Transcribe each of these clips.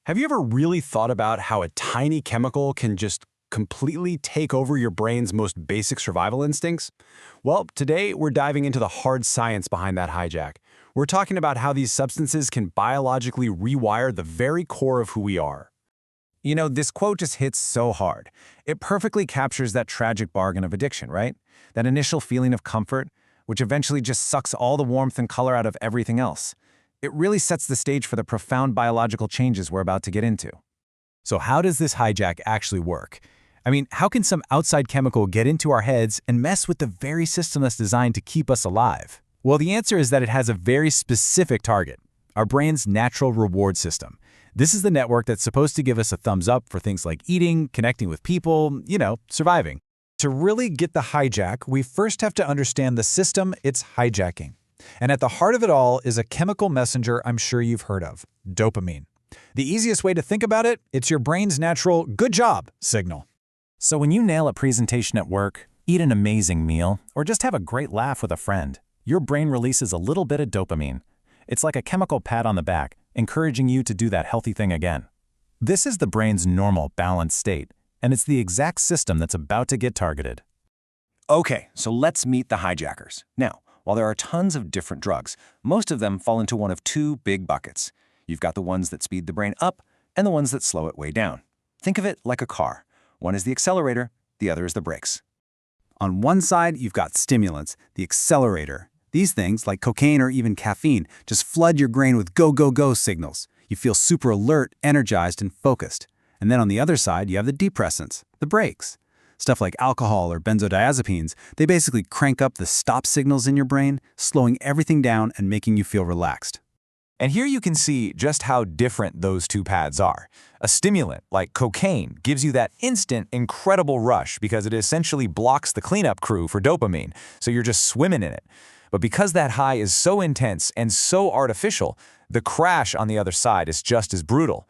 Have you ever really thought about how a tiny chemical can just completely take over your brain's most basic survival instincts? Well, today we're diving into the hard science behind that hijack. We're talking about how these substances can biologically rewire the very core of who we are. This quote just hits so hard. It perfectly captures that tragic bargain of addiction, right? That initial feeling of comfort, which eventually just sucks all the warmth and color out of everything else. It really sets the stage for the profound biological changes we're about to get into. So how does this hijack actually work? How can some outside chemical get into our heads and mess with the very system that's designed to keep us alive? Well, the answer is that it has a very specific target, our brain's natural reward system. This is the network that's supposed to give us a thumbs up for things like eating, connecting with people, surviving. To really get the hijack, we first have to understand the system it's hijacking. And at the heart of it all is a chemical messenger I'm sure you've heard of, dopamine. The easiest way to think about it, it's your brain's natural "good job" signal. So when you nail a presentation at work, eat an amazing meal, or just have a great laugh with a friend, your brain releases a little bit of dopamine. It's like a chemical pat on the back, encouraging you to do that healthy thing again. This is the brain's normal, balanced state, and it's the exact system that's about to get targeted. Okay, so let's meet the hijackers. Now, while there are tons of different drugs, most of them fall into one of two big buckets. You've got the ones that speed the brain up and the ones that slow it way down. Think of it like a car. One is the accelerator, the other is the brakes. On one side, you've got stimulants, the accelerator. These things, like cocaine or even caffeine, just flood your brain with go, go, go signals. You feel super alert, energized, and focused. And then on the other side, you have the depressants, the brakes. Stuff like alcohol or benzodiazepines, they basically crank up the stop signals in your brain, slowing everything down and making you feel relaxed. And here you can see just how different those two paths are. A stimulant, like cocaine, gives you that instant, incredible rush because it essentially blocks the cleanup crew for dopamine, so you're just swimming in it. But because that high is so intense and so artificial, the crash on the other side is just as brutal.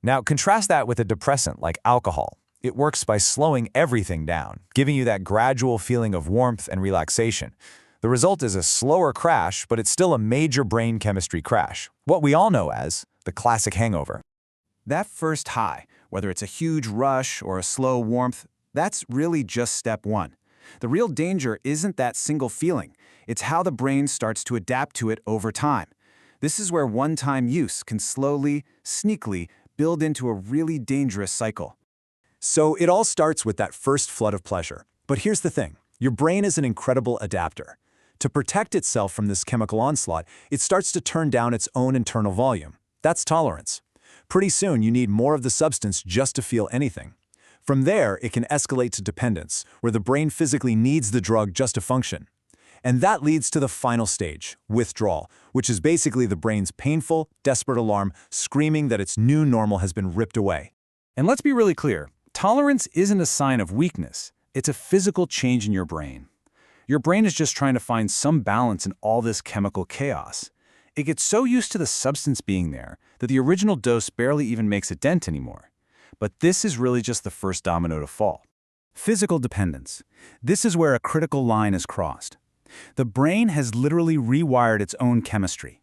Now, contrast that with a depressant like alcohol. It works by slowing everything down, giving you that gradual feeling of warmth and relaxation. The result is a slower crash, but it's still a major brain chemistry crash, what we all know as the classic hangover. That first high, whether it's a huge rush or a slow warmth, that's really just step one. The real danger isn't that single feeling. It's how the brain starts to adapt to it over time. This is where one-time use can slowly, sneakily build into a really dangerous cycle. So it all starts with that first flood of pleasure. But here's the thing. Your brain is an incredible adapter. To protect itself from this chemical onslaught, it starts to turn down its own internal volume. That's tolerance. Pretty soon, you need more of the substance just to feel anything. From there, it can escalate to dependence, where the brain physically needs the drug just to function. And that leads to the final stage, withdrawal, which is basically the brain's painful, desperate alarm screaming that its new normal has been ripped away. And let's be really clear. Tolerance isn't a sign of weakness. It's a physical change in your brain. Your brain is just trying to find some balance in all this chemical chaos. It gets so used to the substance being there that the original dose barely even makes a dent anymore. But this is really just the first domino to fall. Physical dependence. This is where a critical line is crossed. The brain has literally rewired its own chemistry.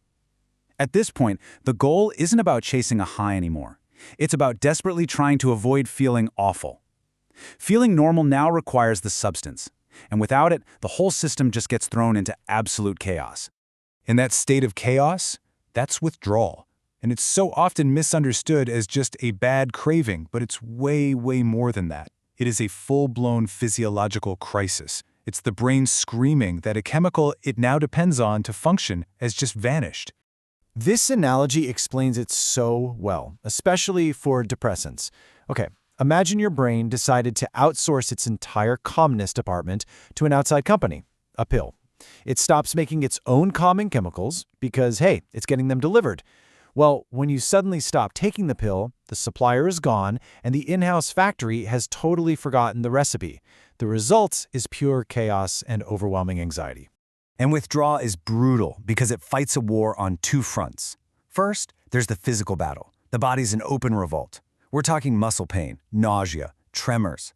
At this point, the goal isn't about chasing a high anymore. It's about desperately trying to avoid feeling awful. Feeling normal now requires the substance, and without it, the whole system just gets thrown into absolute chaos. In that state of chaos, that's withdrawal, and it's so often misunderstood as just a bad craving, but it's way, way more than that. It is a full-blown physiological crisis. It's the brain screaming that a chemical it now depends on to function has just vanished. This analogy explains it so well, especially for depressants. Okay, imagine your brain decided to outsource its entire calmness department to an outside company, a pill. It stops making its own calming chemicals because, hey, it's getting them delivered. Well, when you suddenly stop taking the pill, the supplier is gone, and the in-house factory has totally forgotten the recipe. The result is pure chaos and overwhelming anxiety. And withdrawal is brutal because it fights a war on two fronts. First, there's the physical battle. The body's in open revolt. We're talking muscle pain, nausea, tremors.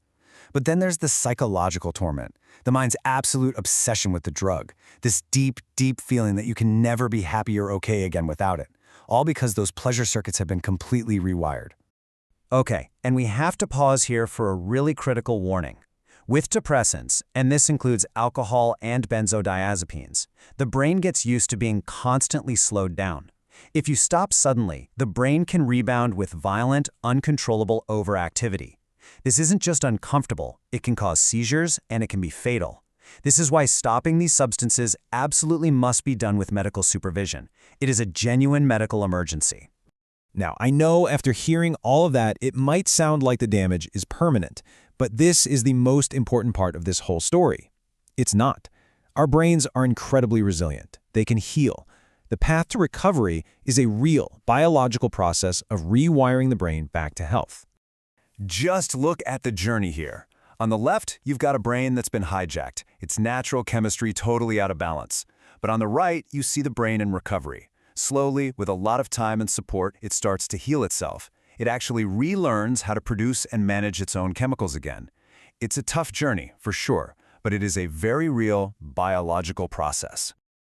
But then there's the psychological torment, the mind's absolute obsession with the drug, this deep, deep feeling that you can never be happy or okay again without it. all because those pleasure circuits have been completely rewired. Okay, and we have to pause here for a really critical warning. With depressants, and this includes alcohol and benzodiazepines, the brain gets used to being constantly slowed down. If you stop suddenly, the brain can rebound with violent, uncontrollable overactivity. This isn't just uncomfortable, it can cause seizures and it can be fatal. This is why stopping these substances absolutely must be done with medical supervision. It is a genuine medical emergency. Now, I know after hearing all of that, it might sound like the damage is permanent, but this is the most important part of this whole story. It's not. Our brains are incredibly resilient. They can heal. The path to recovery is a real biological process of rewiring the brain back to health. Just look at the journey here. On the left, you've got a brain that's been hijacked, its natural chemistry totally out of balance. But on the right, you see the brain in recovery. Slowly, with a lot of time and support, it starts to heal itself. It actually relearns how to produce and manage its own chemicals again. It's a tough journey, for sure, but it is a very real biological process.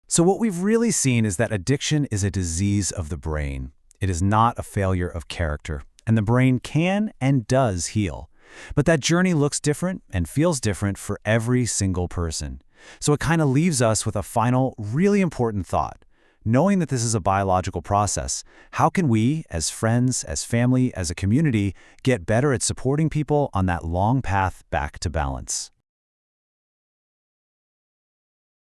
So what we've really seen is that addiction is a disease of the brain. It is not a failure of character, and the brain can and does heal. But that journey looks different and feels different for every single person. So it kind of leaves us with a final, really important thought. Knowing that this is a biological process, how can we, as friends, as family, as a community, get better at supporting people on that long path back to balance?